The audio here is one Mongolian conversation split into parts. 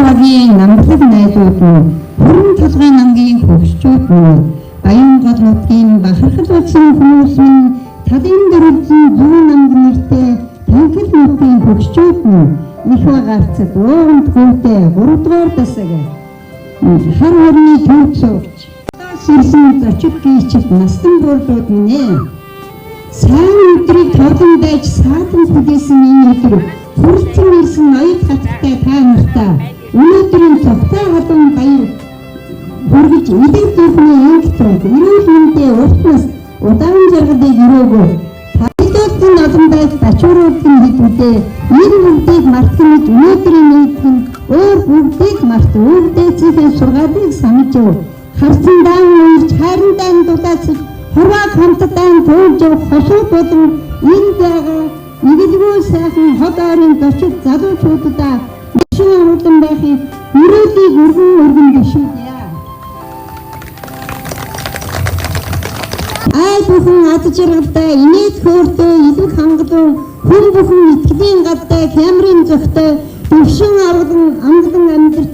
багийн намлаг найзууд нь Хүрэн толгой намгийн хөгшчүүд нь Баянгол нутгийн бахархал болсон хүмүүс нь талын дөрвөн зүүн намг нэртэй танхил нутгийн хөгшчүүд нь их багаарцад ууганд гүнтэй 3 дугаар дасаг хар хорны төвд суугч сэрсэн зочид гүйчил настан буурлууд нэ сайн өдрийг торгон байж саатан хүлээсэн энэ өдөр хүрсэн ирсэн ноёд хаттай та нартай өнөөдрийн цогтой халуун баяр хүргэж эдийн засгийн ангитрууд эрүүл мэндийн уртнаас удаан жаргалыг өрөөгөө тайлбарлын олондоо зочируулсан хэдүүдээ энэ бүгдийг мартаж өнөөдрийн нийтэн өөр бүгдийг март өвдөцийн сургаалыг санаж харсан даан уурч хайрандаа дулаас хураа хамтдаа төвж хошуу болон энэ байгаа нэгдүгээр сайхан хотоорын зочид залуучуудаа шинэ хурдан байхыг өрөөлийг өргөн бишүүлье. Ай бүхэн ад жаргалтай инээд хөөртэй илүү хангалуун хүн бүхэн итгэлийн гадтай камерын зохтой төвшин амгалан амьдрал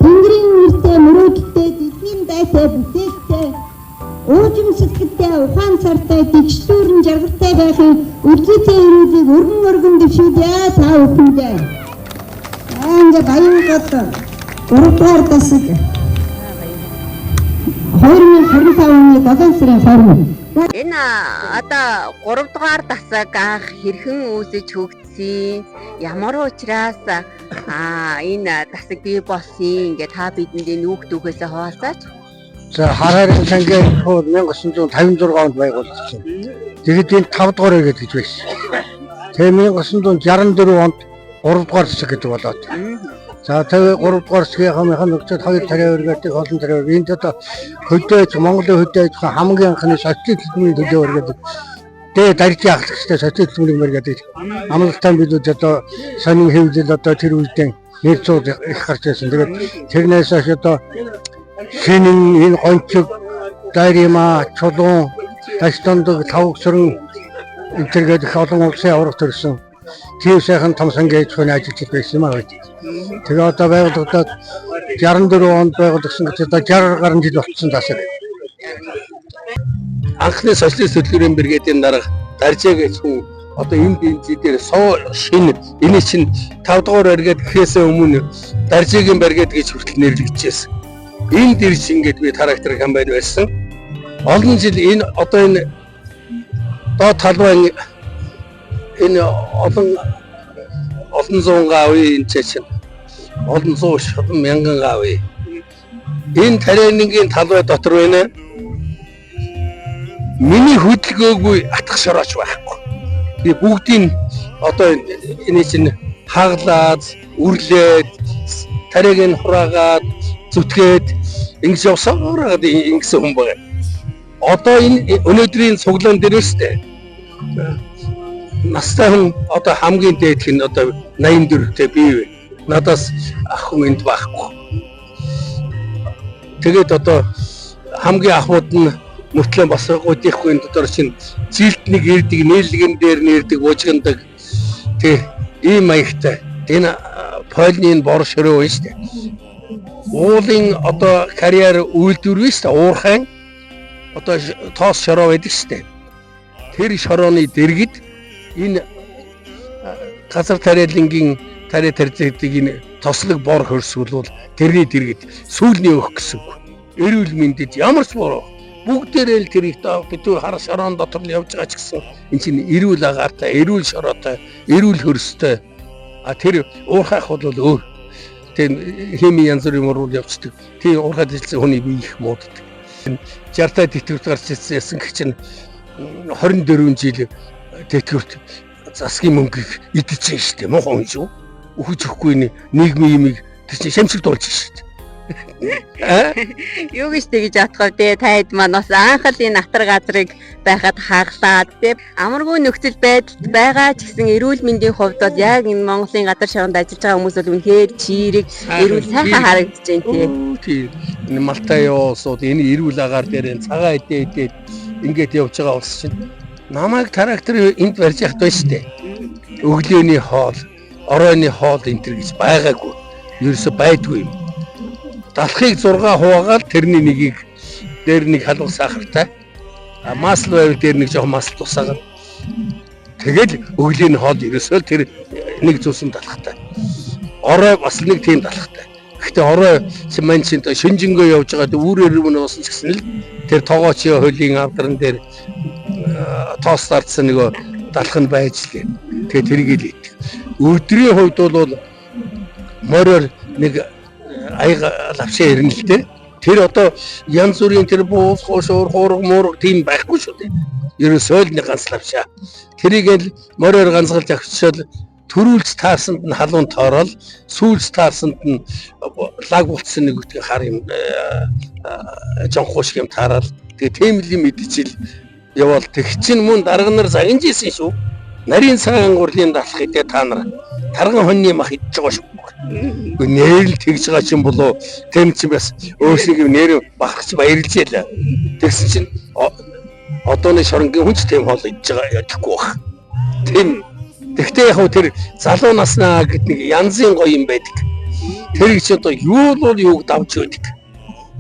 тэнгэрийн нэртэй мөрөөдөлтэй дэлхийн дайтай бүтээлтэй уужим сэтгэлтэй ухаан цартай дэгшлүүрэн жаргалтай байхын үлгийтэй ирүүдийг өргөн дэвшүүлье та бүхэндээ. Анга Баянгол 3 дугаар дасаг 2025 оны 7 сарын 20. Энэ одоо 3 дугаар дасаг анх хэрхэн үүсэж хөгжсөн ямар учраас энэ дасаг бий болсон ингээ та бидэнд нүгдүүхээс хаваалцаач. За хараарын сангийн 1956 онд байгуулагдсан. Тэгээд энэ 5 дугаар гэж байсан. Тэгээд 1964 онд 3 дугаар хэсэг гэдэг болоод. За тэгээд 3 дугаар хэсгийн нөхцөл 2 тариа өргөдөг олон тариа энд одоо хөдөөж Монголын хөдөөж хамгийн анхны социал хэлбэрийн төлөө өргөдөг. Тэгээд даржи ахлагчтай социал хэлбэрийн мэргэдэг. Амлалтаа бид одоо сонин хэвлэл одоо тэр үедээ нэрцүүд их гарч ирсэн. Тэгээд тэрнээс хойш одоо шинэн энэ гончог дайрима чулуун ташдандаг тавгсрын интергээд их олон улсын аврах төрсөн. Тийм сайхан том сангийн аж ахуйн ажилтнууд байсан юм аа. Тэгээ одоо байгуулагдаад 64 онд байгуулагдсан гэж одоо 60 гаруй жил болчихсон дасаг. Анхны социалист хөтөлбөрийн бригадын дарга Даржээ гэж хүн одоо энэ бензин дээр соо шинэ энэ чинь 5 дугаар бригад гэхээс өмнө Даржээгийн бригад гэж хүртэл нэрлэгдэжсэн. Энэ дэр шингээд би трактор комбайн байсан. Олон жил энэ одоо энэ доод талбай энэ олон зуун гавь энэ чинь олон зуун шатан мянган гавь. Энэ тарианыгийн талбай дотор байна. Миний хөдөлгөөгүй атгах шорооч байхгүй. Тэгээ бүгдийн одоо энэ чинь хаглаад, үрлээд, тариаг нь хураагаад, зүтгээд ингэж явсараад ингэсэн хүн байна. Одоо энэ өнөөдрийн цуглаан дээрээстэй настай хүн одоо хамгийн дээдх нь одоо 84-тэй бий вэ. Надаас ах хүн энд байхгүй. Тэгээд одоо хамгийн ахуйд нь мөртлөө бас гутихгүй дотор чинь жилтнийг ирдэг, нээлгэн дээр нэрдэг, буужгандаг. Тэг ийм маягтай. Энэ полины бор шөрөө байна шүү дээ. Уулын одоо карьер үйлдвэр биш та уурхайн одоо тоос шороо байдаг шүү дээ. Тэр шорооны дэргэд энэ газар тариалангийн тариа тарьдаг энэ тослог бор хөрсвөл тэрний дэргэд сүүлний өөх гэсэн үг. Эрүүл мэндэд ямар ч буруу бүгдээрээ л тэр их битүү хар шороон дотор нь явж байгаа ч гэсэн энэ чинь эрүүл агаартай, эрүүл шороотой, эрүүл хөрстэй. Тэр уурхайх бол өөр. Тэр хими янз бүрийн мөрөөр явцдаг. Тэр уурхайд хэлсэн хүний бие их мууддаг. 60-таа тэтгэврт гарч ирсэн гэх чинь 24 жил тэтгэврт засгийн мөнгөийг идчихсэн шүү дээ. Мохоо хүн шүү. Өгөж өгөхгүй нийгмийн юмыг тэр чинь шамшиг дуулж шүү дээ. Юу гэж тэгж атгав те таад маань бас анхал энэ натар газрыг байхад хаглаад те амаргүй нөхцөл байдалд байгаа ч гэсэн эрүүл мэндийн хувьд бол яг энэ Монголын газар шоронд ажиллаж байгаа хүмүүс бол үнэхээр чирэг эрүүл сайхан харагдаж байна те. Энэ Малтай явуулсууд энэ эрүүл агаар дээр цагаан идээд ингээд явж байгаа улс чинь намайг трактор энд барьж яхад байна шүү дээ. Өглөөний хоол, оройны хоол энэ төр гэж байгаагүй. ерөөсө байдгүй юм. Далхыг 6 хуваагаад тэрний нэгийг дээр нэг халуун сахартай масл байвал дээр нэг жоохон масл тусаагаад тэгэл өглөөний хоол ерөөсөө тэр нэг зүсэн далхтай. Орой бас нэг тийм далхтай. Гэхдээ орой манчин шүнжэнгөө явж байгаа үүрээр өмнө уусан ч гэсэн л тэр тоогоочийн хуулийн авдран дээр тоостарцсан нэг далх нь байж лээ. Тэгээ тэрийг л ит. Өдрийн хувьд бол мороор нэг аяга лавшаа ирнэ л дээ. Тэр одоо янз бүрийн тэр буус хошуур хуурга муурга тийм байхгүй шүү дээ. Ерөөсөө л нэг ганц лавшаа. Тэрийг л мороор ганцгалж авчирчаад төрүүлж таарсанд нь халуун тоорол, сүүлж таарсанд нь лаг болцсон нэг үтгэ хар юм жонхоо шиг юм таарал. Тэгээ тийм л юм идчихэл явал тэг чин мөн дарга нар загинжсэн шүү. Нарийн цагаан гурлын далах идэ та нар тарган хоньны мах идж байгаа шүү. Гэхдээ нэр л тэгж байгаа чинь болоо тэм чи бас өөрсдөө нэр бахарч баярлжээ л. Тэгсэн чинь одооны шоронгийн хүнч тэм хоол идж байгаа ядахгүй баг. Тэм тэгтээ яг тэр залуу наснаа гэд нэг янзын гоё юм байдаг. Тэр чи одоо юу бол юуг давж өгдөг.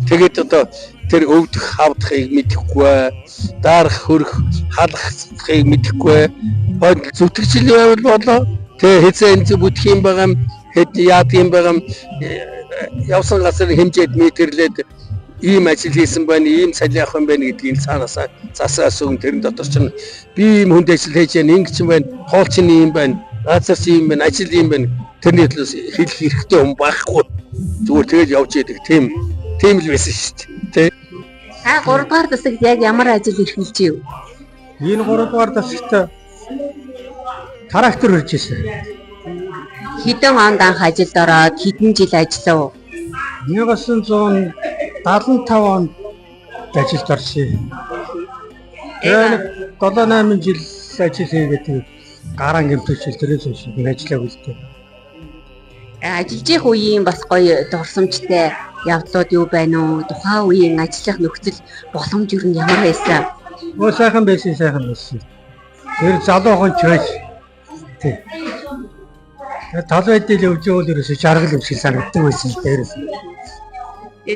Тэгээд одоо тэр өвдөх хавдахыг мэдэхгүй, дарах хөрөх халахыг мэдэхгүй. Хойд зүтгэжил байвал болоо. Тэ хэзээ энэ бүтэх юм байгаа юм, хэд яад юм байгаа юм. Явсан газар хэмжээд метрлээд ийм ажил хийсэн байна, ийм цалин авах юм байна гэдгийг цаанаасаа засаас өгн тэрэн дотор чинь би ийм хүнд ажил хийж яа, ингэ чинь байна, хоол чинь ийм байна, газар чинь ийм байна, ажил ийм байна. Тэрний төлөөс хэлэх хэрэгтэй хүн байхгүй. Зүгээр тэгэл явж яадаг тийм л байсан шүү дээ. Тэ. Та 3 дугаар засагт яг ямар ажил эрхэлж ив? Энэ 3 дугаар засагт трактор өрж ирсэн. Хэдэн онд анх ажилд ороод хэдэн жил ажиллав? 1975 онд ажилд орсон. Тэгээд 7-8 жил ажил хийгээд гараан гэмтүүлж тэрээс шиг ажиллаагүй л дээ. Ажиллаж их үеийн бас гоё дурсамжтай явдлууд юу байна уу? Тухайн үеийн ажиллах нөхцөл боломж юу нь ямар байсан? Оо сайхан байсан. Тэр залуухан ч байж. Тий. Талбайдэл явж байгаа л ерөөсөй жаргал юм шиг санагддаг байсан дээрээс.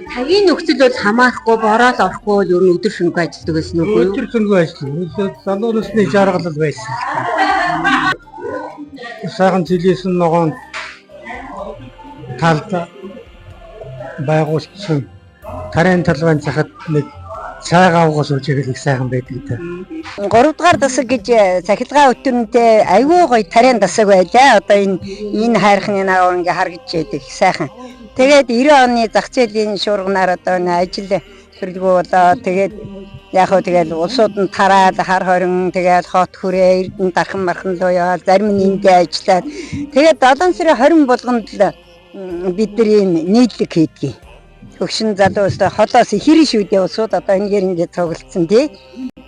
Тагийн нөхцөл бол хамаарахгүй, бороод орохгүй бол ер нь өдөр шөнөгүй ажилладаг байсан уу? Өдөр шөнөгүй ажилласан. Залуусны жаргал байсан. Сайхан зилээсэн ногоон талд байгуулсан тарийн талбайн захад нэг цайгаа угаас үжиглэх сайхан байдаг та. 3 дугаар дасаг гэж цахилгаан өтөрнтэй айгүй гоё тарийн дасаг байлаа. Одоо энэ хайрхны наа ингээ харагдж байдаг сайхан. Тэгээд 90 оны зах зээлийн шуурганаар одоо ажил төрөлгөө болоо. Тэгээд яг хөө тэгээд улсууд нь тараад хар хорин тэгээд хот хүрээ эрдэнэ дархан мархан руу яваад зарим нь эндээ ажиллаад тэгээд 7 сарын 20 болгонд л бид нар ийм нийтлэг хийдгийг. Хөгшин залуустай холоос ихэр шүүдээ усууд одоо энэгээр ингээд цуглдсан тий.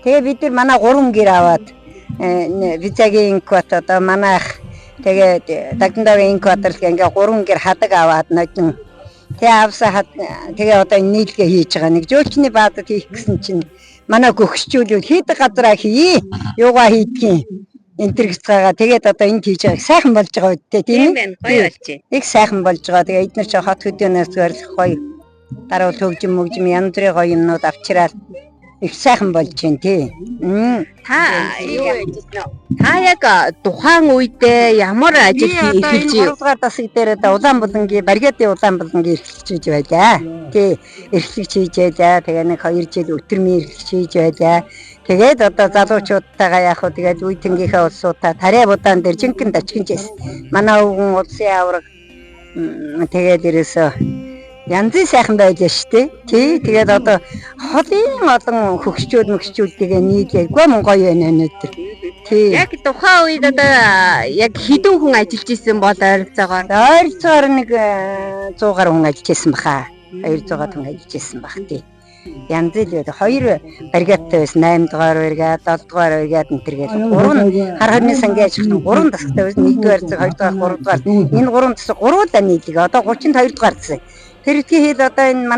Тэгээ бид нар манай 3 гэр аваад визагийн инкват одоо манайх тэгээд Дагдандагийн инкватер ингээ 3 гэр хадаг аваад ноён тэгээ авсаа тэгээ одоо нийлгээ хийж байгаа. Нэг жуулчны баадад хийх гэсэн чинь манай гөгсчүүлүүд хийдэг газараа хий юугаа хийдгийг энэ төр гэцгээгаа тэгээд одоо энд хийж байгаа сайхан болж байгаа үедээ тийм ээ гоё болж байна. Их сайхан болж байгаа. Тэгээ эдгээр ч хот хөдөөнөөс зорилох гоё даруул хөгжим янз бүрийн гоё юмнууд авчираад их сайхан болж байна тий. Та юу ажилласан вэ? Та яг тухайн үедээ ямар ажил хийх вэ? 3 дугаар дасаг дээр Улаанбулангийн баригадын Улаанбулангийн эрхлэгч хийж байлаа. Тий, эрхлэгч хийж байлаа. Тэгээ нэг 2 жил өтөрмийн эрхлэгч хийж байлаа. Тэгээд одоо залуучуудтайгаа яг хөө тэгээд үе тэнгийнхээ улсуудаа тарай будаан дээр жинхэнэ дачгинжсэн. Манай өвгөн улсын авраг тэгээд ерөөсөө янзын сайхан байлаа шүү дээ. Тий, тэгээд одоо холын олон хөгсчүүдтэйгээ нийлээгүй мөн гоё байна өнөөдөр. Тий. Яг тухайн үед одоо яг хэдэн хүн ажиллаж исэн бол ойролцоогоор нэг 100 гаруй хүн ажиллаж исэн баха. 200 хүн ажиллаж исэн бах тий. Янз л байдаг. 2 баригадтай байсан. 8 дугаар баригад, 7 дугаар баригад энэ төргээд 3 хар хорны сангийн ажилтны 3 тастай байсан. 1-р засаг, 2-р, 3-р. Энэ 3 тасаг 3 нийлэг. Одоо 32 дугаар засаг. Тэр ихтэй хэл одоо энэ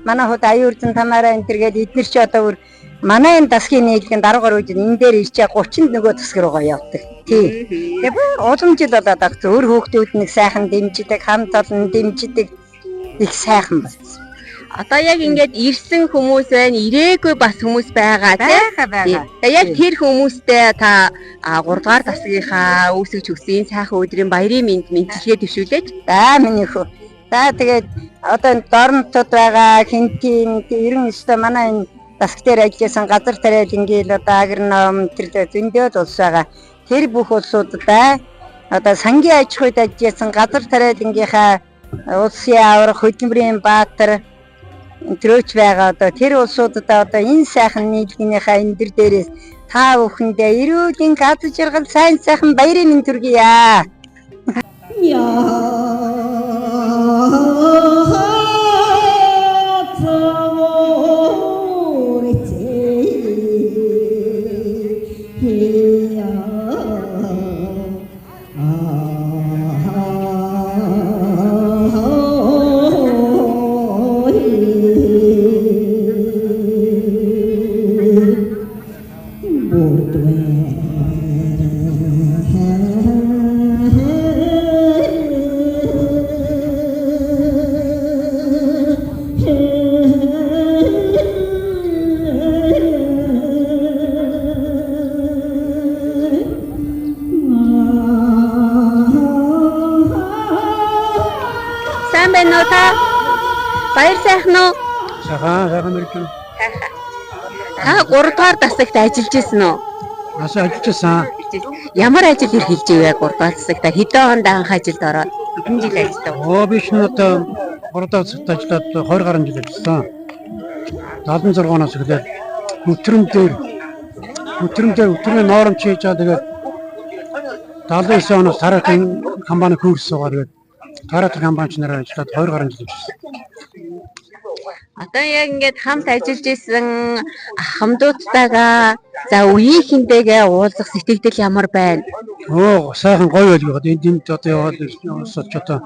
манай хот аюурзан тамаараа энэ төргээд эдгээр чи одоо манай энэ дасгийн нийлгийн дараагаар үед энэ дээр ирчээ 30-нд нөгөө тасгэр руугаа явдаг. Тий. Тэгээ улам жил болоод баг зөөр хүүхдүүд нэг сайхан дэмждэг, хамт олон дэмждэг их сайхан болсон. Одоо яг ингээд ирсэн хүмүүс байна, ирээгүй бас хүмүүс байгаа тийм. Тэгээ яг тэр хүмүүстэй та 3 дугаар дасгийнхаа үүсгэж өгсөн сайхан өдрийн баярын мэндчилгээ төвшүүлээд. За миний хөө. За тэгээд одоо дорнотод байгаа хинтийн ерөн өстө манай энэ дасг дээр ажилласан газар тариал ингээл одоо агроном тэр зөндөд улс байгаа. Тэр бүх улсуудаа одоо сангийн аж ахуйд ажилласан газар тариалангийнхаа улсын аврах хөдөлмөрийн баатар төрөөч байгаа одоо тэр улсуудаа одоо энэ сайхан нийлгийнхаа энэ төр дээрээс та бүхэндээ эрүүлийн газар жаргал сайн сайхан баярын мэнд төргийе. Сайн байна уу та? Баяр сайхан уу? Сайхан мэрэгэн. Та 3 дугаар дасагт ажиллаж ирсэн үү? Ажиллаж байсан. Ямар ажил эрхэлж ивэ 3 дугаар дасагт хэдэн хонд анх ажилд ороод хэдэн жил ажиллав? Би шинэ одоо 3 дугаар дасагт ажиллаад 20 гаруй жил ажилласан. 76 оноос эхлээд өтрийн ноором хийж байгаа. Тэгээд 79 оноос тараатын компани курс суугаад тэгээд тараатын компанич нараар ажиллаад 20 гаруй жил ажилласан. Одоо яг ингээд хамт ажиллаж исэн хамдуудтайгаа за үеийнхэнтэйгээ уулзах сэтгэл ямар байна? Сайхан гоё байл байгаад энд одоо яваад сонсч одоо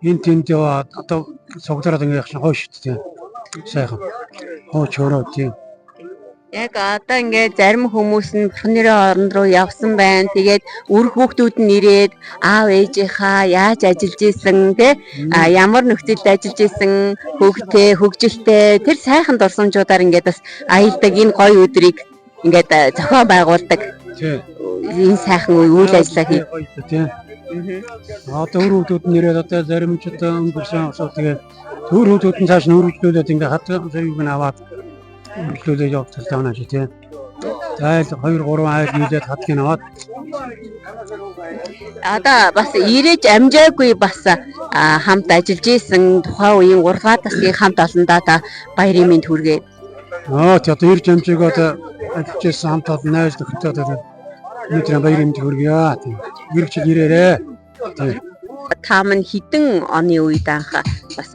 энэ тэнд яваад одоо цогцороод ингээд явах гоё шүү дээ. Сайхан. Чороо тийм. Яг одоо ингээд зарим хүмүүс нь бурхнэрийн оронд руу явсан байна. Тэгээд үр хүүхдүүд нь ирээд аав ээжийнхаа яаж ажиллаж исэн те ямар нөхцөлд ажиллаж исэн хөгтэй хөгжилтэй тэр сайхан дурсамжуудаар ингээд бас аялдаг энэ гоё өдрийг ингээд зохион байгуулдаг. Тийм. Энэ сайхан үйл ажиллагаа хийх. Тийм. Одоо үр хүүхдүүд нь ирээд одоо зарим ч одоо өнгөрсөн асуу тэгээд үр хүүхдүүд нь цааш нь үргэлжлүүлээд ингээд хатган зэрэг нь аваад үргэлжлүүлээд явдаг таана чи тийм. Айл 2 3 айл нийлээд хатгын аваад одоо бас ирээж амжаагүй бас хамт ажиллаж исэн тухайн үеийн 3 дугаар дасгийн хамт олондоо та баярын мэнд хүргэе. тий одоо ирж амжааг одоо ажиллаж исэн хамт олон найз нөхдөд одоо өнөөдөр баярын мэнд хүргэе. Тийм. Ирэх жил ирээрээ. Тийм. Та мань хідэн оны үед анх бас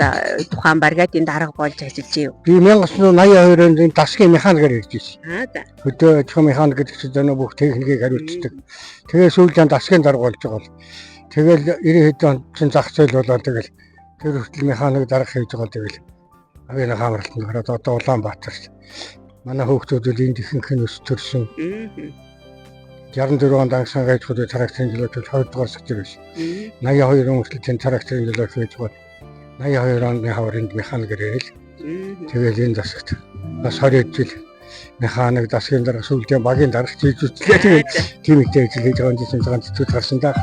тухайн бригадын дарга болж ажиллаж ив. Би 1982 онд энэ дасгийн механикээр ирж ирсэн. За. Хөдөө аж ахуйн механик гэдэг чинь өнөө бүх техникийг хариуцдаг. Тэгээ сүүлдээ дасгийн дарга болж байгаа бол тэгэл 90 хэд онд чинь зах зээл болоод тэгэл тэр хүртэл механик дарга хийж байгаа тэгэл авийн хаамралтанд гараад одоо Улаанбаатар. Манай хүүхдүүд энд ихэнх нь өс төрсөн. 64 онд анхсан гайхууд тракторын жилүүд 2 дугаар сектор байсан. 82 он хүртэл энэ тракторын жилүүд хийж байгаа. 82 оны хавранд механикээр ирэл. Тэгээд энэ засагт бас 20 жил механик дасгийн дарга сүүлдээ багийн дарга хийж үзлээ. Тэгээд тийм их ажил хийж байгаа юм чинь цагаан цэцүүд гарсан даа.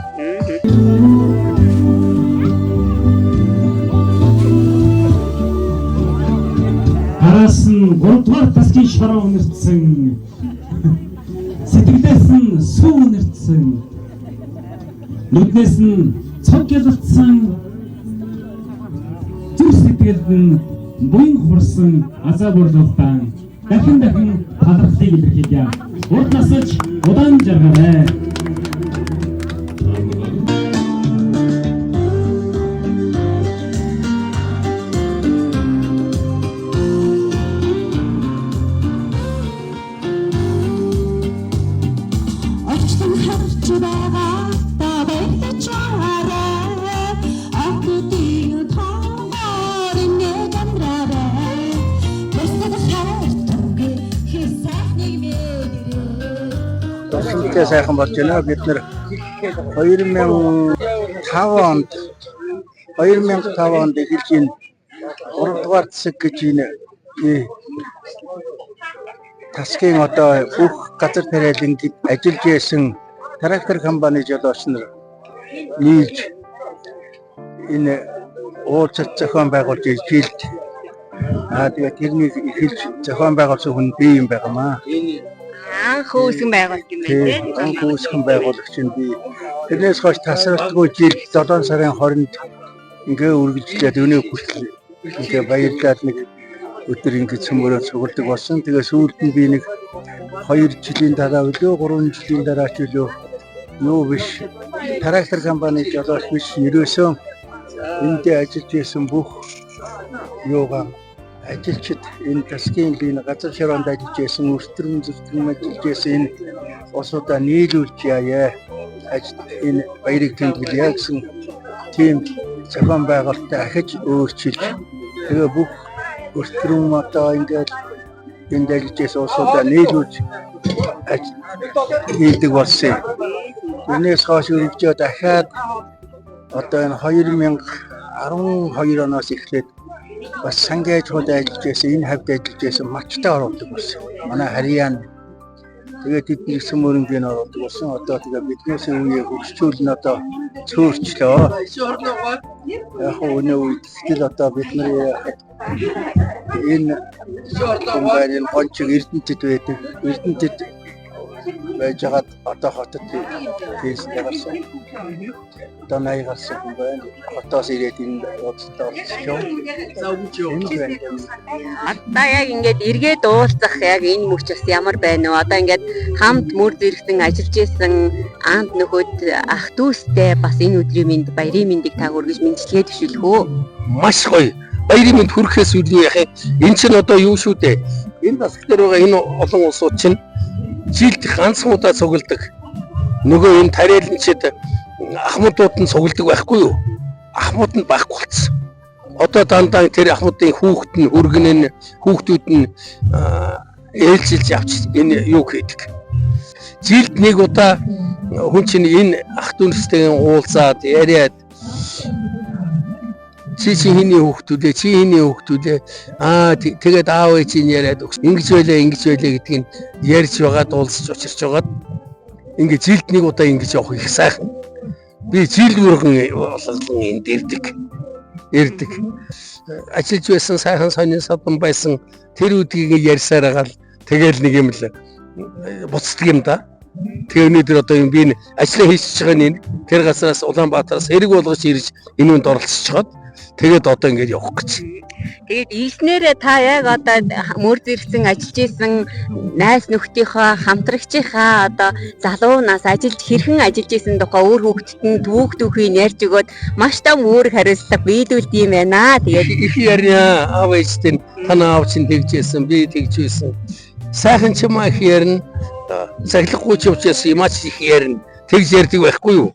Араас нь 3 дугаар дасгийн шороо өнөртсөн сэтгэлээс нь сүү өнөртсөн нүднээс нь цог ялалтсан зүрх сэтгэлд нь буян хурсан азаа борлуулсан дахин талархлыг илэрхийлье. Урд насаж удаан жаргаарай. His ихтэй сайхан болж байна. Бид нэр 2005 онд эхэлж энэ 3 дугаар засаг гэж энэ тасгийн одоо бүх газар тариаланд ажиллаж байсан трактор компани жолооч нар нийлж энэ уулзалт зохион байгуулж жилд тэгээд тэрнийг эхэлж зохион байгуулсан хүн би юм байгаамаа. Анх үүсгэн байгуулт юм байна тийм. Анх үүсгэн байгуулагч нь би. Тэрнээс хойш тасралтгүй жил 7 сарын 20-нд ингээ үргэлжлээд өнөө хүртэл ингээ баярлаад нэг өдөр ингээ цөмөрөө цугладаг болсон. Тэгээ сүүлд нь би нэг 2 жилийн дараа үлээ 3 жилийн дараа ч үлээ юу биш трактор компани жолооч биш ерөөсөө эндээ ажиллаж байсан бүх юугаа ажилчид энэ тасгийн энэ газар широонд ажиллаж байсан өртөрн зөвтгөн ажиллаж байсан энэ усудаа нийлүүлж яая энэ баярыг тэмдэглэе гэсэн тийм зохион байгуулалтаа ахиж өөрчилж тэгээ бүх өртөрн одоо ингээд энэ ажиллаж байсан усудаа нийлүүлж хийдэг болсон. Энэс хойш үргэлжлээд дахиад одоо энэ 2012 оноос эхлээд бас сангийн хавьд ажиллаж байсан энэ хавьд ажиллаж байсан мачтай оролдог болсон. Манай харьяан тэгээд тэдний сүмөрөнгийн оролдог болсон. Одоо тэгээд биднээс үеийг хөгжүүлнэ одоо цөөрчлөө. Яг өнөө үед тэгэл одоо бид нар энэ энэ гончиг Эрдэнэтэд байдаг. Эрдэнэтэд байж байгаа одоо хотод тийстэй гарсан. Одоо найгарсан юм байна. Хотоос ирээд энэ удаа болчихсон. Одоо яг ингээд эргээд уулзах яг энэ мөч бас ямар байна вэ? Одоо ингээд хамт мөр зэрэгсэн ажиллаж исэн аанд нөхөд ах дүүстэй бас энэ өдрийн мэнд баярын мэндийг та хүргэж мэндчилгээд төшөлөх үү? Маш гоё. Баярын мэнд хүрэхээс үгүй яхаа. Энэ чинь одоо юу шүү дээ. Энэ засаг дээр байгаа энэ олон улсууд чинь жилд ганцхан удаа цугладаг. Нөгөө энэ тариаланчид ахмадууд нь цугладаг байхгүй юу? Ахмад нь байхгүй болсон. Одоо дандаа тэр ахмадын хүүхэд нь өргөнэн хүүхдүүд нь ээлжилж авч энэ юу хийдэг. Жилд нэг удаа хүн чинь энэ ах дүүнстэйгээ уулзаад яриад чи хийний хүүхдүүдээ тэгээд аав ээжийн яриад ингэж байлаа гэдгийг нь ярьж байгаад уулзч учирч байгаад ингээ жилд нэг удаа ингэж явах их сайхан. Би жилд бүргэн болгон энд ирдэг. Ажиллаж байсан сайхан сонин содон байсан тэр үдгийг ярьсаар агаал тэгэл нэг юм л буцдаг юм да. Тэгээ өнөөдөр одоо юм би ажлаа хийчихэж байгаа нэг тэр газараас Улаанбаатараас хэрэг болгож ирж энэ үнд оролцож чад. Тэгээд одоо ингэж явах гэж. Тэгээд ийснээрээ та яг одоо мөр зэрэгсэн ажиллаж исэн найз нөхдийнхөө хамтрагчийнхаа одоо залуунаас хэрхэн ажиллаж исэн тухай өөр хүүхдэд нь түүхийн ярьж өгөөд маш том өөр хариуцлага биелүүлд юм байна. Тэгээд их ярья аав ээжтэй танаа аав чинь тэгжсэн би тэгжсэн. Сайхан ч юм их ярина. Цаглахгүй ч учраас ямаач их ярина. Тэгж ярьдаг байхгүй юу?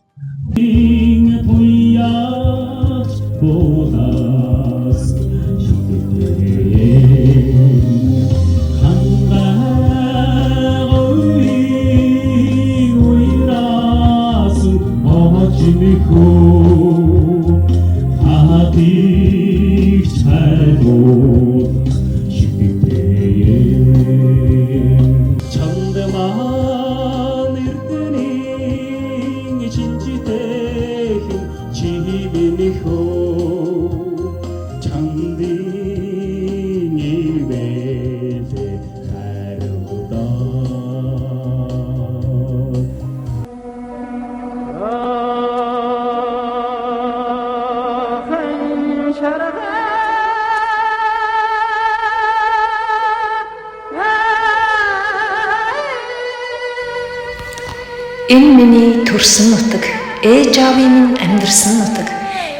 Энэ миний төрсөн нутаг, ээж аавын минь амьдарсан нутаг,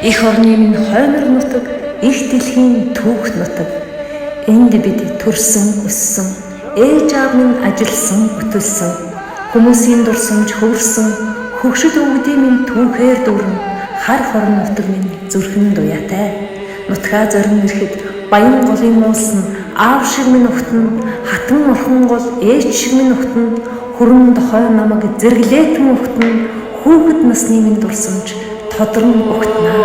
их орны минь хоймор нутаг, их дэлхийн түүх нутаг. Энд бид төрсөн, өссөн, ээж аав минь ажилласан, бүтэлсэн, хүмүүсийн дурсамж хөвөрсөн, хөгшил өвгдийн минь түүхээр дүүрэн, хар хорон нутаг минь зүрхэн дуяатай. Нутгаа зорин ирэхэд баян голын муулсан аав шиг минь ухтан хатан улхан гол ээж шиг минь ухтан хүрэн дохой намайг зэрэглээтэн ухтан хүүхэд насны минь дурсамж тодрон ухтнаа.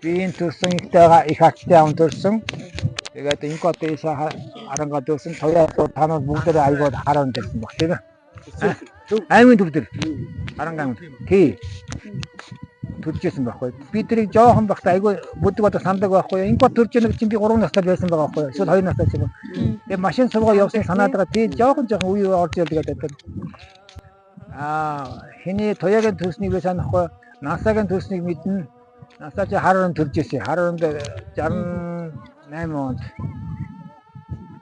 Биеийн төрсөн ихтэйгээ их акттай ам төрсөн. Тэгээд энэ кодээс арангаа төрсөн тояа танаа бүгдээ айгууд харан төрсөн баг тийм ээ. Аймын төвдөр арангаа тий. Төржсэн байхгүй. Бидний жоохон багтаа айгүй бүдэг бодо сандаг байхгүй. Энэ код төрж яах чинь би 3 настай байсан байгаа байхгүй. Эсвэл 2 настай ч юм. Тэгээд машин сувгаа явсан санаад байгаа. Тий жоохон үе орж ирдэг гэдэг. Хиний тояагийн төрснийг би санахгүй. Насагийн төрснийг мэднэ. Насаа чи харан төрж ирсэн. Харан 68 онд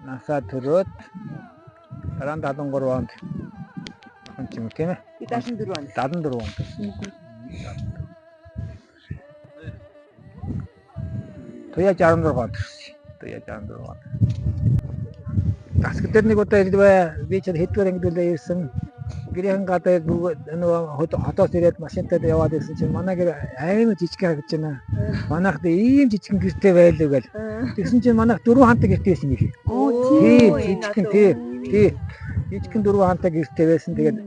насаа төрөөд дараа нь 73 онд хон ч юм тийм ээ. 74 онд. 74 онд. Тоя 66 онд. Тоя 66 онд. Таск дээр нэг удаа би ч хэдгээр ангидуулаа ирсэн. Гэрийн гадаа нөгөө хотоос ирээд машинтай яваад ирсэн чинь манай гэр аймаг жижиг харагдаж байна. Манайхд ийм жижигэн гэртэй байлаа гэл. Тэгсэн чинь манайх 4 хантай гэртэй байсан юм шиг. Тийм жижигэн тий. Жижигэн 4 хантай гэртэй байсан. Тэгээд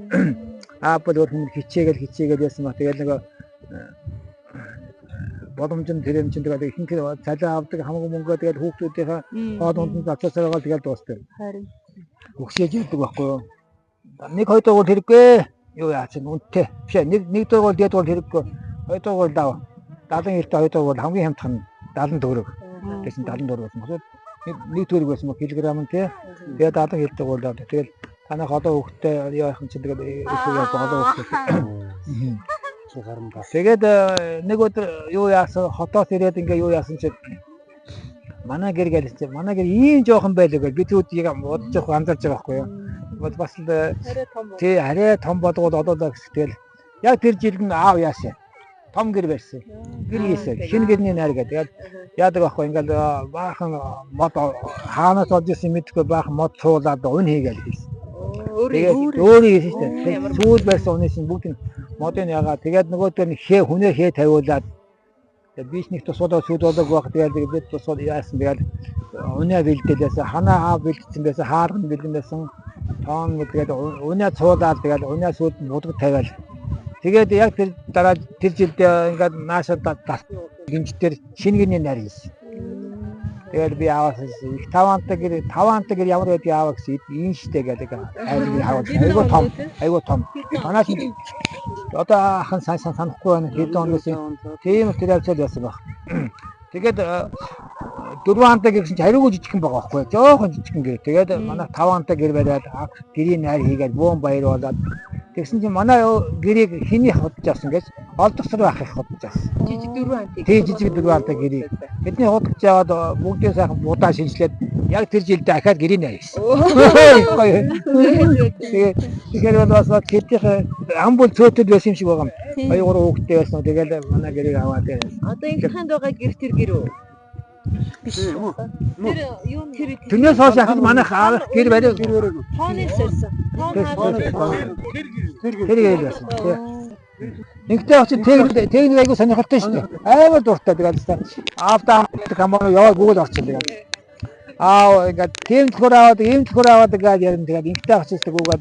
аапад өөр хүмүүс хичээгээл яасан ба тэгээд нөгөө боломжтой тэрэмчин тэгээд ихэнх цалин авдаг хамаагүй мөнгөө тэгээд хүүхдүүдийнхээ хоолунд нь зацаасаагаа тэгээд дуусдаг. Харин өгсөж яадаг байхгүй юу? Нэг хоёр дугаар хэрэггүй юу яац нүнтэй биш нэг дугаар дээд дугаар хэрэггүй хоёр дугаар дав 79 хоёр дугаар хамгийн хямдхан 70 төгрөг гэсэн 70 төгрөг байсан. Нэг төгрөг байсан килограмм нь тий. Тэгээд 70 дугаар дав. Тэгээд танах одоо хөвгтэй яахан чинь тэгээд өсөж байгаа хөвгтэй. Тэгээд нэг өдөр юу яасан хотоос ирээд ингээ юу яасан чинь манай гэр гэлсэн. Манай гэр ийм жоохон байлаа гэж бид үүдийг бодож явах анзаарч байгаа байхгүй юу? Бас тий арай том болгоод одоо л тэгэл яг тэр жил нь аав яасан. Том гэр байсан. Гэр хийсэн. Шинэ гэрний найр гэдэг. Яадаг байхгүй ингээл баахан мод хаанаас олж ирсэн мэдгүй баахан мод цуулаад ун хийгээл хийсэн. Өөрөө хийсэн шүү дээ. Сүүл байсан унийсэн бүгд нь модын ягаа. Тэгээд нөгөө төр хүнээ хээ тавиулаад тэгээд бизнес тусуудаа сүйдүүлэг баг тэгээд бид тусууд яасан тэгээд унаа бэлдээлээс ханаа аав бэлдсэн байсан хаарган бэлдэн байсан тоон тэгээд унаа цуудаад тэгээд унаа сүйд мудаг тавиал тэгээд яг тэр дараа тэр жилд ингээд наашаа гинжтэр шинэ гэрний найр хийсэн. Тэгээд би аваас их 5 антаг гэр ямар байдгийг аваа гэсэн ийм штэ гэдэг айгуу том манайх одоо ахын санахгүй байна хэдэн он гэсэн тийм тэр явцад байсан баг. Тэгээд 4 антаг гэсэн чинь хариугүй жижигхэн байгаа байхгүй жоохон жижигхэн гэр. Тэгээд манай 5 антаг гэр бариад гэрийн найр хийгээд буун баяр болоод тэгсэн чинь манай гэрийг хэний хотож авсан гэж олдсор ах их хотож авсан. Жижиг 4 антаг. Тий жижиг 4 антаг гэрийг. Бидний хотож аваад бүгдээ сайхан будаа шинжлээд яг тэр жилдээ дахиад гэрийн найр хийсэн. Тэгэхээр бас тэдний амбул цөөтөд байсан юм шиг байгаа юм. 2-3 хүүхэдтэй байсан. Тэгээд манай гэрийг аваад байсан. Одоо энэ ханд байгаа гэр тэр гэр үү? Биш үү? Тэрнээс хойш ахад манайх аавах гэр бариу хоонээс ирсэн. Тэр гэр байсан. Нэгтэй очиж техник айгуу сонирхолтой шүү дээ. Аймаг дуртай тэгээд аавтаа камбаа яваа Google орчихлоо. Ингээд тийм төхөр аваад ийм төхөр аваад ингээд ярина тэгээд инхтэй очиж Google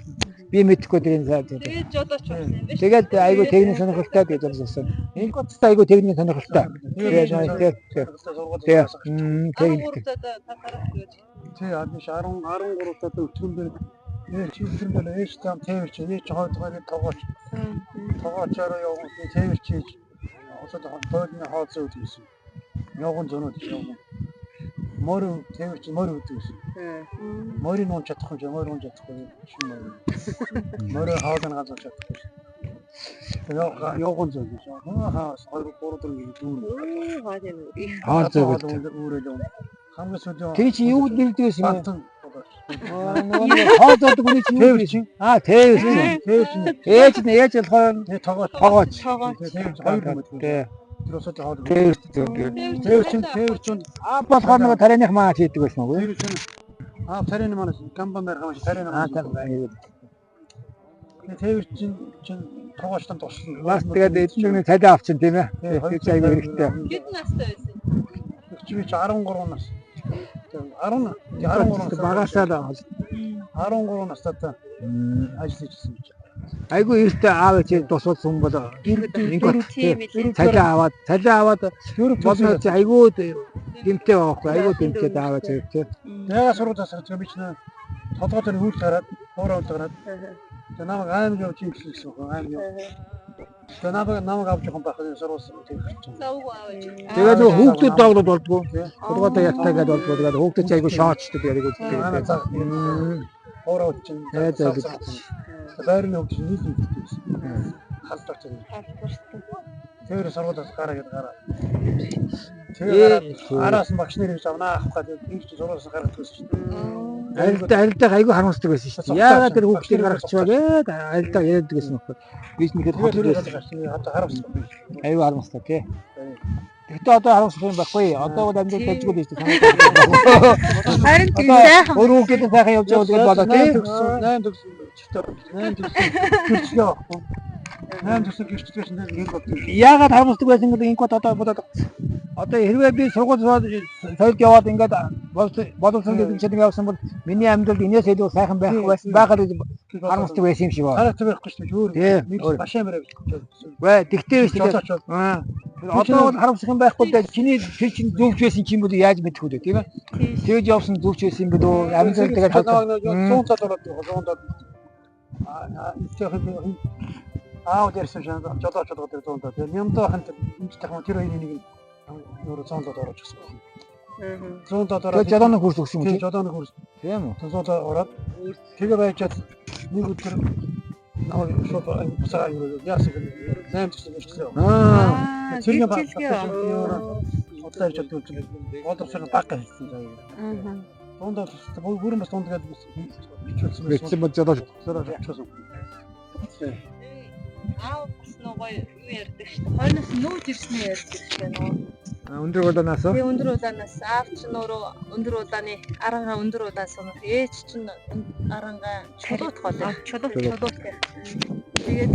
би мэдхгүй тэрийн сайд. Тэгээд жодооч болсон юм биш. Тэгээд айгуу техник сонирхолтой гэж ярьсан. Энэ гоцтой айгуу техник сонирхолтой. Тэгээд тий адмиш 13 таа өчрөндөө чиглэлээр ээж зам тээвэрч ээж хоолойг тогооч тоогоочоор явах тээвэрч хийж осод хоолойны хаалцаа үүдсэн. Явган зөнөд явган. Морь тээвэрч морь үүдсэн. Морийг нуун чадахгүй юм морь нуун чадахгүй шинэ морь хаалган газар чадахгүй. Явган зөнөд. Хаас 2-3 дөрөв дүүр. Хаалцаа үүдсэн. Хамгийн сүүлийн тий чи юу нэрдээс юм бэ? Хаалцаад гүний чи юу гэж? Тээвэрч. Ээж болохоор тогооч. Тээвэрч хоёр юм байна. Тэр усад хаалт. Тээвэрч. Болохоор нэг тарианых маа хийдэг байсан уу? Тарианы маань камбан дээр хаваш тарианы маань. Тэвэр чин тогоочлон туссан. Бас тэгээд эдгээр нэг цалин авчин тийм ээ. Тэгээд Айгүй хэрэгтэй. Хэдэн настай байсан? чи 13 нас. 13 нас Багасаа л 13 настай ажиллаж ирсэн гэж. айгүй эртээ аав ээж тусуулсан хүн бол ингээд цалин аваад болно чи айгүй дэмтэй байхгүй айгүй дэмтэй аав ээж тийм. Яга сургууль засаж би ч нэ толгойд хөл гараад хоороо гараад тэгээ намайг аймаг явж юм гэсэн үг аймаг. Тэгээ намайг авч явах байхад сургуулсан тийм хэлчихсэн. Тэгээд хүүхдүүд доогдод болдгоо. Сургуулаа яттай гэдэг болдгоо. Тэгээд хүүхдүүд айгүй шоочтой тэгээд айгүй хоороо чинь байрны хөвч нийлэн гэсэн. Халдварч байгаа. Тэр сургуулиас гараа гэдэг гараа. Тэгээд араас нь багш нэр гэж авнаа авах гэдэг би ч сургуулиас гараад төсөж шүү. Арилдаа айгүй харамсдаг байсан шүү. Яагаад тэр хүүхдийг гаргачихваа гээд арилдаа яриад гэсэн үг. Би ч нэхэд одоо харамсдаг. айгүй харамсдаг тий. Тэгтээ одоо харамсах юм байхгүй. Одоо бол амьдрал дэжгүй дээ санаа. Харин тийм сайхан. Өөрөө хүүхдийн сайхан явж байгаа гэдэг болоо тий. 8 төгсөн чигтээ 8 төгсөн. Наан төсөв гэрчдээс нэг бод. Яагаад харамсдаг байсан гэдэг инкод одоо хэрвээ би сургууль соёлд яваад ингээд боловсон гэдэг чинь явсан бол миний амьдралд инээс илүү сайхан байх байсан байгаад харамсдаг байсан юм шиг байна. Хараатай байхгүй шүү дээ. Өөр башаа мөрөө. Вэ тэгтээ шүү дээ. Одоо бол харамсах юм байхгүй дээ. Чиний тэр чинь зөвч байсан чинь бол яаж мэдэх үү тийм ээ. Тэгж явсан зөвч байсан юм бол амьдрал тэгээд 100 цаад ороод 100 аа дээрсэн шан жолооч болгоод зондоо. Тэгээ нямдаа хант эмчтэй хүмүүс тэр хоёрын нэг нөр зондоо орож гисэн. Зондоо ороод жолооны курс өгсөн юм чи. Жолооны курс. Тийм үү. Зондоо ороод тэгээ байжгаад нэг өдөр наа шууд буцаа юу яасан гэвэл 8 төсөв өчсөн. Цэгийн баг. Одлоо ч одоо боловсрол баг хийсэн заяа. Зондоо бүрэн бас зондоо гэдэг бичүүлсэн. Бичсэн бол жолооч. Аав бас нөгөө юу ярьдаг шүү дээ. Хойноос нүүж ирснээ ярьдаг шүү дээ нөгөө. Өндөр улаанаас уу? Тэгээ өндөр улаанаас аав ч нөрөө өндөр улааны арангаа өндөр улаан сонох. Ээж ч арангаа чулуут голоо. Чулуут гэх. Тэгээд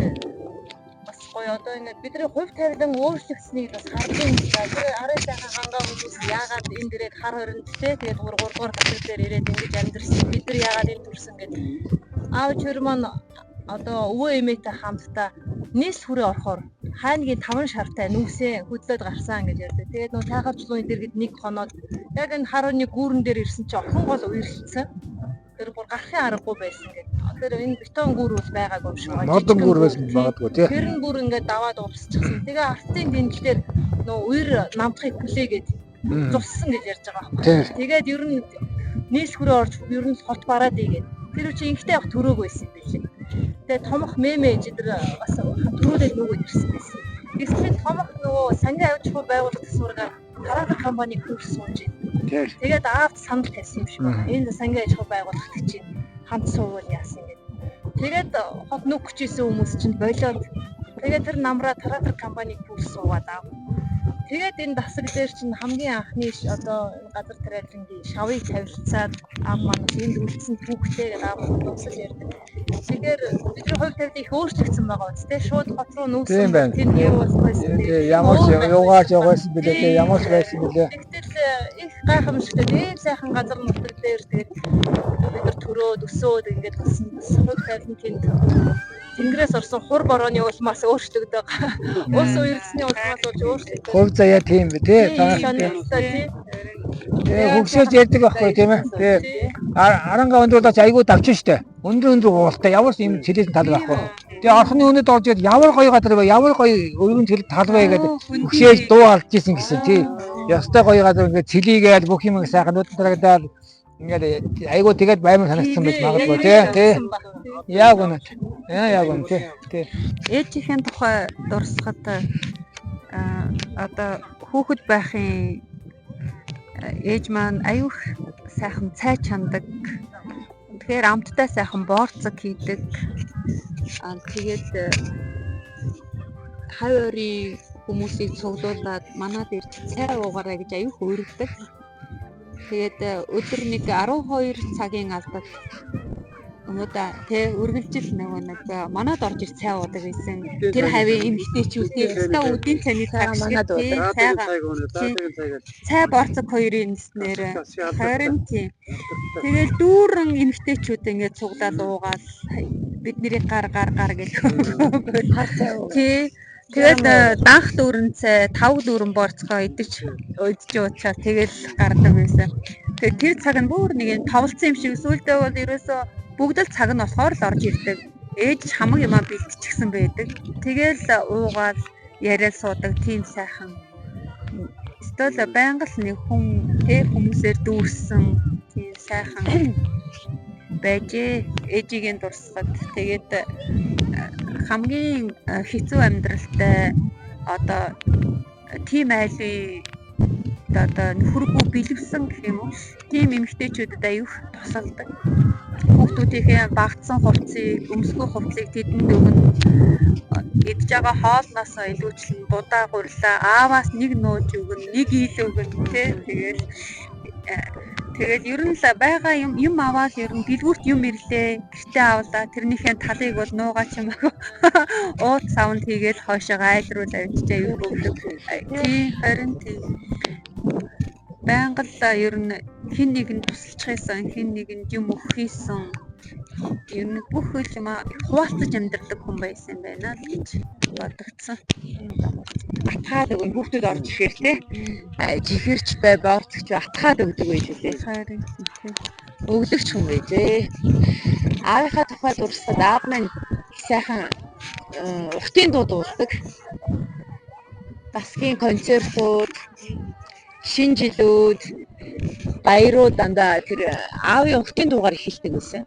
бас гоё одоо ингэ бидний хувь тавилан өөрчлөгдсөнийг бас хардаг юм байна. Тэр арай сайхан хангаа хүмүүс яагаад энэ дээрээ хар хоринд те тэгээд 3 дугаар гацар дээр ирээд ингэж амьдэрсэн. Бид нар яагаад энэ төрсөн гэдэг. Аав чөр маань одоо өвөө эмээтэй хамтдаа нийс хүрээ орохоор хайнгийн 5 шартай нүгсээ хөдлөөд гарсан гэж ярьдаг. Тэгээд нөө тайхавчлууны дэргэд нэг хоноод яг энэ харууны гүүрэн дээр ирсэн чи охин гол уйрлцсан. Тэр бүр гарахын аргагүй байсан гэдэг. Тэр энэ бетон гүүр бол байгаагүй юм шиг байна. Модон гүүр байсан магадгүй тий. Тэр нь бүр ингээд даваад уусчихсан. Тэгээ артын дэнгэлээр нөө уйр намдахыг хүлээгээд зуссан гэж ярьж байгаа байхгүй. Тэгээд ер нь нийс хүрээ орж ер нь хот бараад игээд тэр үчи инхтэй явах төрөөг байсан юм билээ. Тэгээ томох мэмэж тэр бас төрүүлээд нөгөөд ирсэн байсан. Эсвэл томох нөгөө сангийн авчгүй байгууллагын сургаар хараа компани курс сууж байна. Тэгээд аавд санал тавьсан юм шиг байна. Энэ сангийн авчгүй байгууллагт чинь хамт суувал яасан гэдэг. Тэгээд хот нүг хүчээсэн хүмүүс чинь болоод тэгээд тэр намраа трактор компани курс суугаад аав. Тэгээд энэ дасаг дээр чинь хамгийн анхны одоо газар тариалангийн шавыг тавилцаад аав маань энд үлдсэн түүхтэй гэдэг аав тусал ярьдаг. Тэгэхээр бидний хувь тавилт их өөрчлөгдсөн байгаа үст те шууд хот руу нүүсэн тэр юу болсон те ямар ч яваач яваасан билээ те ямар ч байсан билээ. Тэгтэл их гайхамшигтай ийм сайхан газар нутаг дээр тэгээд бид нар төрөөд өсөөд ингээд болсон хувь тавилт тэнд Тэнгэрээс орсон хур борооны улмаас өөрчлөгдөг. Ус уйрлсны улмаас болж өөрчлөгдөг. Хувь заяа тийм бэ тий. Хөвсөж ярьдаг байхгүй тийм ээ. Тий. Арангаа өндрүүлж айгүй давчин штэ. Өндөр уултай ямар ч юм цэлээс тал байхгүй. Тэгээ орхны өнөд орж ирээд ямар гоё газар вэ? Ямар гоё өргөн цэл тал вэ гэдэг хөшөөж дуу алж исэн гэсэн тий. Ястай гоё газар ингээд цэлийгээл бүх юм сайхан нүднэрэгдээд ингээд айгүй тэгээд баймар санагдсан байж магадгүй тий. Яг үнэ. Яг үнэ тий. Ээжийн тухай дурсахад одоо хүүхэд байхын ээж маань аюух сайхан цай чандаг. Тэгэхээр амттай сайхан боорцог хийдэг. Тэгээд хавьори хүмүүсийг цуглуулад манад ирж цай уугаарай гэж аюух өргөдөг. Тэгээд өдөр нэг 12 цагийн албад Өнөөдөр тий үргэлжил нэг манад орж ир цай уудаг байсан. Тэр хавийн эмгтээчүүдтэй өстө үдийн цайны цаг манад уудаг. Цай борцог хоёрын нэснээр харин тий. Тэгэл дүүрэн эмгтээчүүд ингээд цуглаад уугаад бидний гар гэж. Тий. Тэгэл данх дүүрэн цай 5 дүүрэн борцгоо идэж уучаад тэгэл гардаг байсан. Тэгээ тэр цаг нь бүр нэг юм товлцсон юм шиг сүулдэ бол ерөөсөө бүгд л цаг нь болохоор л орж ирдэг. Ээж хамаг юмаа бэлтчихсэн байдаг. Тэгэл уугаад яриад суудаг тийм сайхан. Эсвэл байнга л нэг хүн тэр хүмүүсээр дүүрсэн тийм сайхан байжээ. Ээжигийн дурсгад тэгээд хамгийн хэцүү амьдралтай одоо тийм айлын одоо нөхөргүй бэлэвсэн гэх юм уу? Тийм эмэгтэйчүүдэд аюух тусалдаг. Хүүхдүүдийнхээ багтсан хувцсыг, өмсгөө хувцсыг тэдэнд өгнө. Идж байгаа хоолноосоо илүүчлэн будаа гурлаа, ааваас нэг нууж өгнө, нэг ийл өгнө тий. Тэгээд ер нь л байгаа юм аваад ер нь дэлгүүрт юм ирлээ. Гэртээ авлаа. Тэрнийхээ талыг бол нуугаа чимээгүй. Уут савнд хийгээд хойшоо айлруул авчижээ юу өгдөг. Тий харин тий. Байнга л ер нь хин нэгэнд тусалчихсан, хин нэгэнд юм өгөхийсэн. Ер нь бүх юм хуваалцаж амьдардаг хүн байсан байна л гэж бодогдсон. Атгаад өгөн хүүхдүүд орж ирэхээр те жихэрч бай борцогч атгаад өгдөг байж үлээ. Харин өгдөгч хүн байжээ. Аавынхаа тухай дурсаад аав маань сайхан уртын дуу дуулдаг. Басгийн концертууд, шинэ жилүүд, баярууд дандаа тэр аавын уртын дуугаар эхэлдэг гэсэн.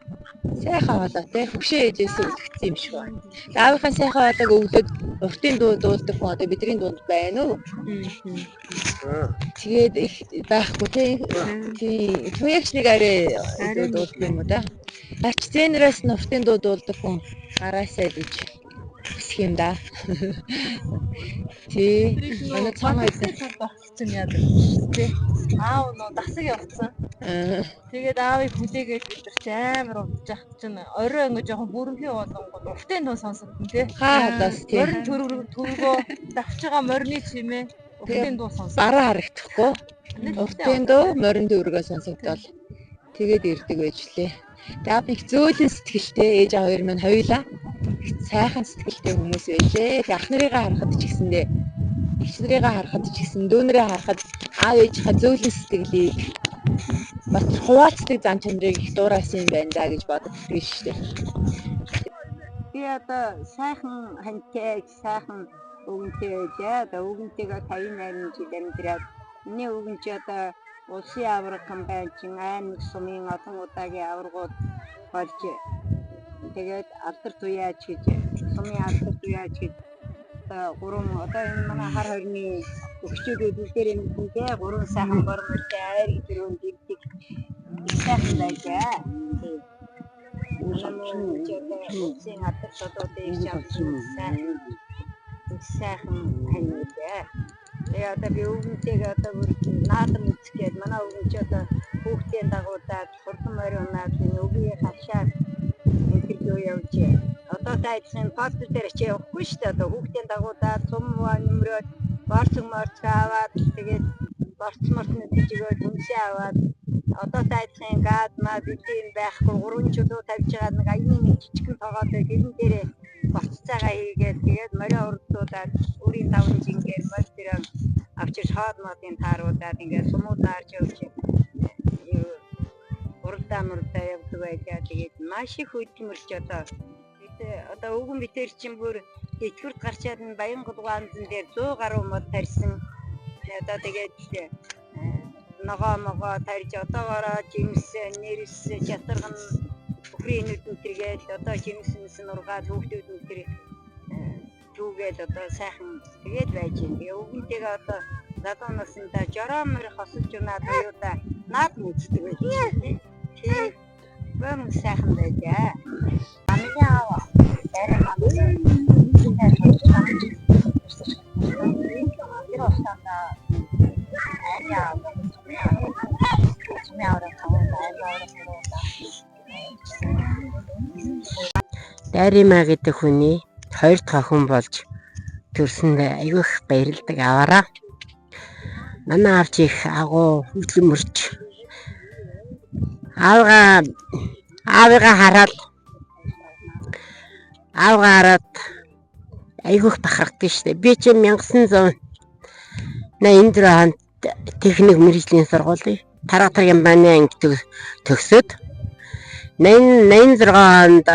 Сайхан болоо те хөшөө ээжээс үлдсэн юм шиг байна. Аавынхаа сайхан болоог өглөөд уртын дуу дуулдаг хүн одоо бидний дунд байна уу? Тэгээд их байхгүй те. Түүнийгч нэг арай дуулдаг юм уу да? Ач зэнэрэс уртын дуу дуулдаг хүн гараасаа гэж хүсэх юм да. Тий. Манай цаана болсон яадаг тий. Аав нөө дасаг явцсан. Тэгээд аавыг хүлээгээд бид нар ч амар удаж явах чинь орой ингэ жоохон бүрэнхий болонгод уртын дуу сонсогдсон тий. Хаадаас тий. Морин төргөө давж байгаа морины чимээ уртын дуу сонсох. Дараа харагдахгүй. Уртын дуу морин төргөө сонсогдвол тэгээд ирдэг байж лээ. Тэгээд их зөөлөн сэтгэлтэй ээж аав хоёр минь хоёулаа сайхан сэтгэлтэй хүмүүс байлээ. Ах нарыгаа харахад ч гэсэндээ эгч нарыгаа харахад ч гэсэн дүүнэрээ харахад аав ээжийнхээ зөөлөн сэтгэлийг бас хуваалцдаг зам чанарыг их дуурайсан юм байна да гэж боддог шүү дээ. Би одоо сайхан хантай сайхан өвгөнтэй байлаа. Одоо өвгөнтэйгээ 58 жил амьдраад миний өвгөн чи одоо улсын авраг компани аймаг сумын олон удаагийн аврагууд болж тэгээд алдар туяач гэж сумын алдар туяач гэж гурван одоо энэ манай хар хорны өгчүүдүүд үлдээр юм дээ гурван сайхан бормортой айр гэрүүнд дивдэг сайхан байлаа. Улсын алдар тодуудыг шавсан сайхан ханьдаа. Тэгээ одоо би өвгөнтэйгээ одоо бүр наадам үзгээд манай өвгөн ч одоо хүүхдийн дагуудаад хурдан морионаад өвгөө хашаад интервью явуулж одоо тайцсан пост дээр чи явахгүй шүү дээ. Одоо хүүхдийн дагуудаад сум нөмрөөд борцог аваад тэгээд борцмортны жигээр хүнсээ аваад одоо тайцсан гад маа бидний байхгүй 3 чулуу тавьж байгаа нэг аяны жижигхэн тоогоод гэрэн дээрээ борццаагаа хийгээд тэгээд морио урдуудаад өөрийн давн жингээр морь дээр авчир хаад модын тааруулаад ингээд сумуудаар явж урдаа явдаг байлаа. Тэгээд маш их хөдөлмөрч одоо өвгөн битэр чинь бүр итгэврт гарчаад энэ Баянгол гаанзан дээр 100 гаруй мод тарьсан. Одоо тэгээд ногоо тарьж одоогоороо жимс нэрс чатарган бүхрийн нүдэн тэргээд одоо жимс нургаад хүүхдүүд нутэр түүгээд одоо сайхан тэгээд байж юм. Тэгээ өвгөнтэйгээ одоо залуу насндаа жороомор хосож унаад аюуда наад мэддэг байлаа. Тий. Бэм сайхан байлаа. Амиа аваа. Дайримаа гэдэг хүний хоёр дахь охин болж төрсөнд айгүй их баярлдаг аваараа. Манай аав их агуу хөдлөн мөрч. Аавыгаа хараад айгүй их бахархдаг штэ. Би чи 1984 онд техник мэргэжлийн сургуулийн тарга компани анги төгсөөд 86 онд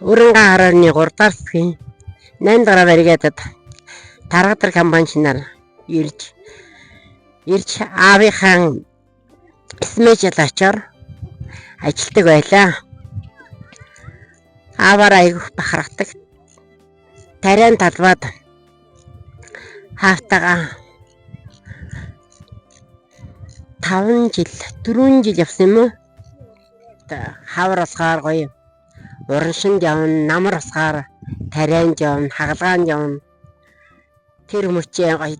Өрөнгө харааны 3 дахь засгийн 8 дахь бригадад тарга компаничнаар ирж аавынхаа смежлачаар ажилтдаг байлаа. Ааваар айгүйх бахархдаг. Тариан талбад хаалтагаа 4 жил явсан юм уу? Хавар усгаар гоё. Ураншинд явна, намар усгаар тарианд явна, хагалгаанд явна. Тэр мөчөө гоё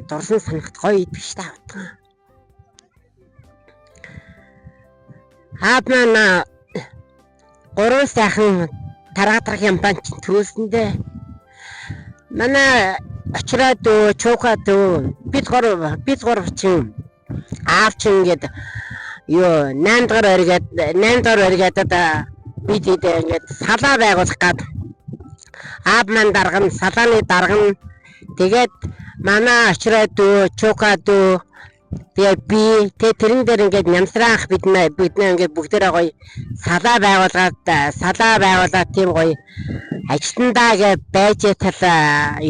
дурсан санагт гоё идвэж таавдаг. Аав маань 3 сайхан тарга компани төрүүлсэндээ манай очроод чуукаад бид гурав чинь аав чинь ингээд юу 8 дахь бригадад бид ингээд салаа байгуулах гээд аав маань дарган салааны дарган тэгээд манай очроод чуукаад тэгээ тэрэн дээр ингээд нямсраах бид нэ ингээд бүгдээрээ гоё салаа байгуулаад тийм гоё ажилтнаа гэж байж тал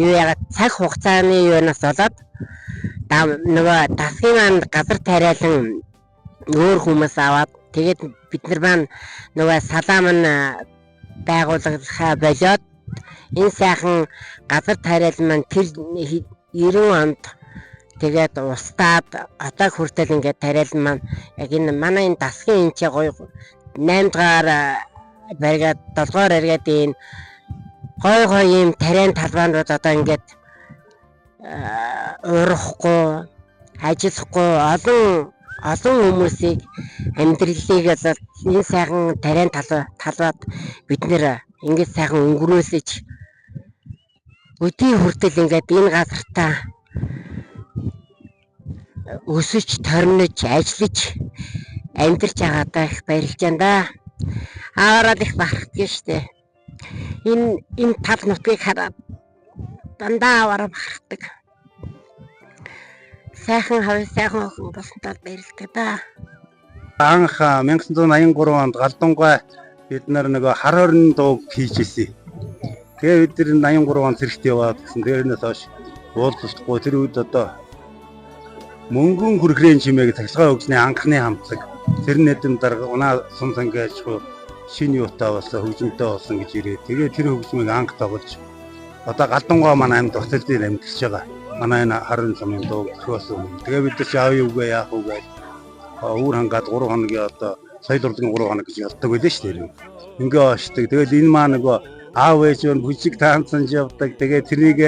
юу ягаад цаг хугацааны юунаас болоод нөгөө дасгийн маань газар тариалан өөр хүмүүс аваад тэгээд бид нар маань нөгөө салаа маань байгуулахаа болоод энэ сайхан газар тариалан маань тэр 90 онд тэгээд устдаад одоо хүртэл ингээд тариалан маань яг энэ манай энэ дасгийн энэ ч гоё 8 дахь бригад 7 дугаар бригадын гоё юм тариан талбаанууд одоо ингээд урахгүй ажиллахгүй олон хүмүүсийг амьдралыг энэ сайхан тариан талбад бид нэр ингээд сайхан өнгөрөөсөж өдний хүртэл ингээд энэ газартаа өсөж торнож ажиллаж амьдарч байгаадаа их баярлж байна да. Аваараад их бахархдаг штэ. Энэ тал нутгийг хараад дандаа аваараа бахархдаг. Сайхан охин болсонтой баярлалаа да. Анх 1983 онд Галдунгай бид нар нөгөө хар хорин дууг хийжсэн. Тэгээ бид нар 83 онд зэрэгт яваад гэсэн. Тэрнээс хойш уулзахгүй тэр үед одоо мөнгөн хүрхрийн чимээг цахилгаан хөгжлийн анхны хамтлаг тэр нэдэм дарга унаа сум сангаж шинэ юутай болсон хөгжмөнтэй болсон гэж ирээ. Тэгээ тэр хөгжмийг анх тоглож одоо Галдунгай манай амьд хотел дээр амьдарч байгаа. Манай энэ харин сумын дуу төгсөн. Тэгээ бид нар аав юугаа яах вэ гэж уур хангаад 3 хоногийн одоо соёл урлагийн 3 хоног гэж явдаг байлээ шүү дээ. Ингээ оошдаг. Тэгэл энэ маа нөгөө аав ээж нь бүжиг таанцсан явдаг. Тэгээ тэрийг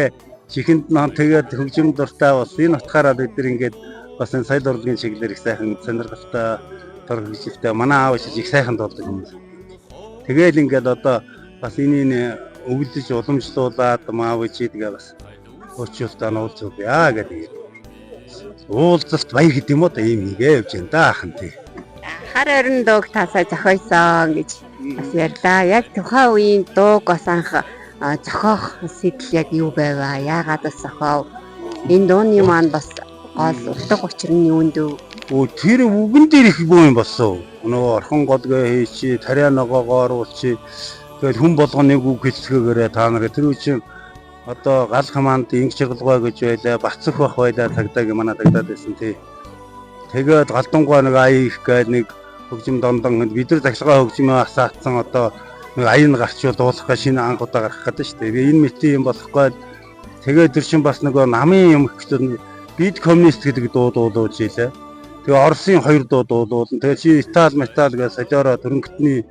чихэнд нон тэгээд хөгжим дуртай бас энэ утгаараа бид нар ингээд бас энэ соёл урлагийн чиглэлээр их сайхан сонирхолтой төрөлжтэй манай аав ээж их сайхан дуулдаг юм. Тэгэл ингээд одоо бас энийг өвлөж уламжлуулаад аав ээж тэгээ бас өчөлтөө нуулцгүй яа гэдэг. Уулзалт баяр гэдэг юм уу да ийм нэгэ явж байна да ахын тий. Хар хорин дууг таасаа зохиосон гэж бас ярьлаа. Яг тухайн үеийн дууг бас анх зохиох сэтэл яг юу байваа? Яагаад бас зохиов? Энэ дууны маань бас гол утга учир нь юунд вэ? Тэр үгэн дээр их боо юм болсон. Нөгөө орхон голгээ хийчи, тариа ногоогоор уулчи. Тэгэл хүн болгоныг үг хэлцгээгээрээ та нарыг тэр үчин одоо гал хамаанд инг чиглгой гэж байлаа, бацах бах байлаа тагдаг манай тагдаад байсан тий. Тэгээд Галдунгай нэг ая их гээд нэг хөгжим дондон бид нар захилгаа хөгжмөө асаацсан одоо нэг аян гарчвал дуулах гэж шинэ ангуудаа гаргах гэдэг шүү дээ. Би энэ мэтийн юм болохгүй. Тэгээд тэр чинь бас нөгөө намын юм гэхлээр бид коммунист гэдэг дуу дуулуулж ийлээ. Тэгээ Оросын 2 дуу дуулуулсан. Тэгээ чи метал гэж солиороо дөрөнгөтний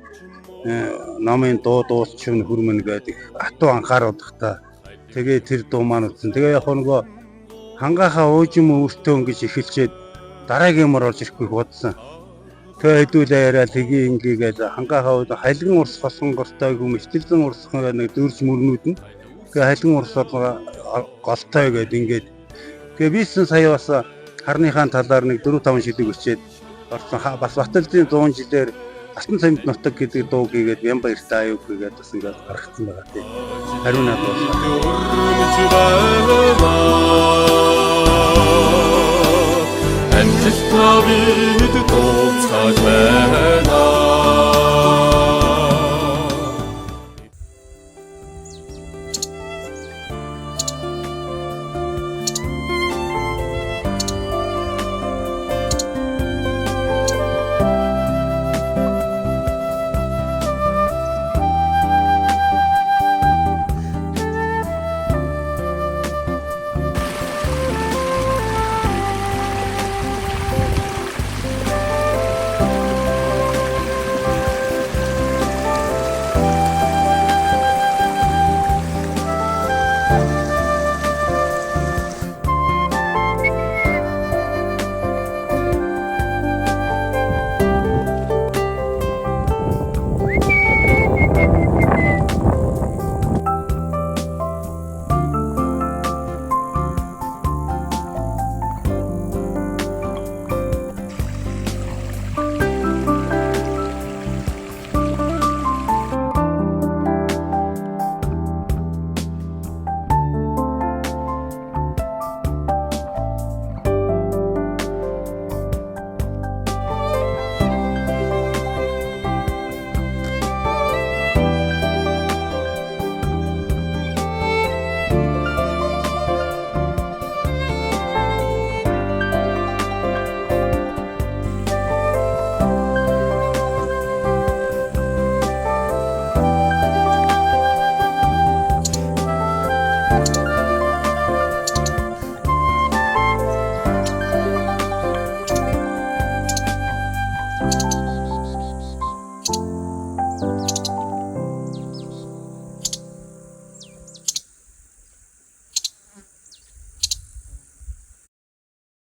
намын дуу дуусч хүрмэн гэдэг атуу анхааруулгахдаа тэгээ тэр дуу маань утсан. Тэгээ яг нөгөө хангаахаа уужим өөртөө ингэж эхэлчээд дараагийн мөр орж ирэхгүй бодсон. хэдүүлээ яриа тгий ингээд хангаахаа хайлган урс хосон гортой хүм итгэлзэн урс нэг дөрж мөрнүүд нь тэгээ хайлган урс голтой гэдэг ингээд тэгээ бийсэн сая бас харныхаа талаар нэг 4-5 шилэг өчээд орсон бас Баталзын 100 жилээр Алтан цамд нутаг гэдэг дуу хийгээд Ямбаяртай аюу хийгээд бас ингээд гаргацсан байгаа тийм. Хариу наад амжилтаа бид тооцоож байна.